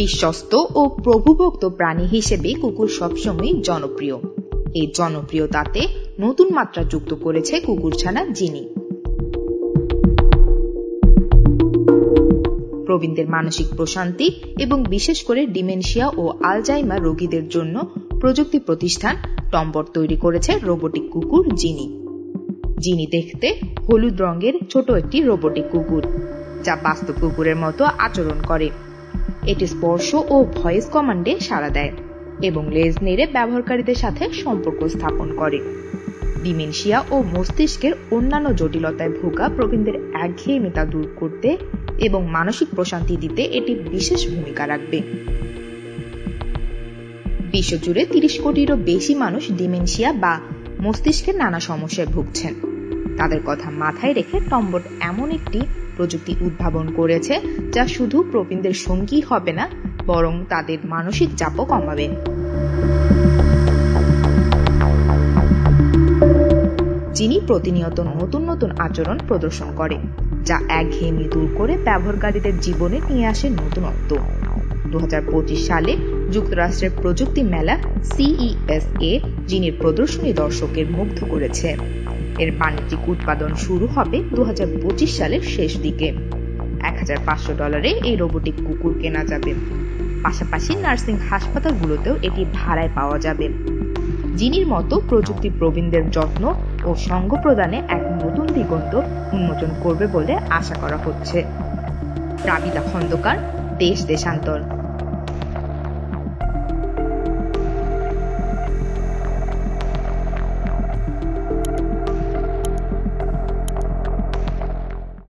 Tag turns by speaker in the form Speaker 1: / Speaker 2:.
Speaker 1: বিশ্বস্ত ও প্রভুভক্ত প্রাণী হিসেবে কুকুর সবসময় জনপ্রিয়। এই জনপ্রিয়তাতে নতুন মাত্রা যুক্ত করেছে কুকুরছানা জিনি। প্রবীণদের মানসিক প্রশান্তি এবং বিশেষ করে ডিমেনশিয়া ও আলজাইমার রোগীদের জন্য প্রযুক্তি প্রতিষ্ঠান টমবট তৈরি করেছে রোবোটিক কুকুর জিনি। জিনি দেখতে হলুদ রঙের ছোট একটি রোবোটিক কুকুর, যা বাস্তব কুকুরের মতো আচরণ করে। এটি স্পর্শ ও ভয়েস কমান্ডে সাড়া দেয় এবং লেজ নেড়ে ব্যবহারকারীদের সাথে সম্পর্ক স্থাপন করে। ডিমেনশিয়া ও মস্তিষ্কের অন্যান্য জটিলতায় ভোগা প্রবীণদের একঘেয়েমিতা দূর করতে এবং মানসিক প্রশান্তি দিতে এটি বিশেষ ভূমিকা রাখবে। বিশ্বজুড়ে 30 কোটিরও বেশি মানুষ ডিমেনশিয়া বা মস্তিষ্কের নানা সমস্যায় ভুগছেন। তাদের কথা মাথায় রেখে টমবট এমন একটি প্রযুক্তি উদ্ভাবন করেছে যা শুধু প্রবীণদের সঙ্গী হবে না, বরং তাদের মানসিক চাপও কমাবে। যিনি প্রতিনিয়ত নতুন নতুন আচরণ প্রদর্শন করে, যা একঘেয়েমি দূর করে ব্যবহারকারীদের জীবনে নিয়ে আসে নতুনত্ব। 2025 সালে যুক্তরাষ্ট্রের প্রযুক্তি মেলা CES-এ জিনির প্রদর্শনী দর্শকের মুগ্ধ করেছে। এর বাণিজ্যিক উৎপাদন শুরু হবে 2025 সালের শেষ দিকে। $1,500 এই রোবোটিক কুকুর কেনা যাবে। পাশাপাশি নার্সিং হাসপাতালগুলোতেও এটি ভাড়ায় পাওয়া যাবে। জিনির মতো প্রযুক্তি প্রবীণদের যত্ন ও সঙ্গ প্রদানে এক নতুন দিগন্ত উন্মোচন করবে বলে আশা করা হচ্ছে। রাবিতা খন্দকার, দেশ দেশান্তর।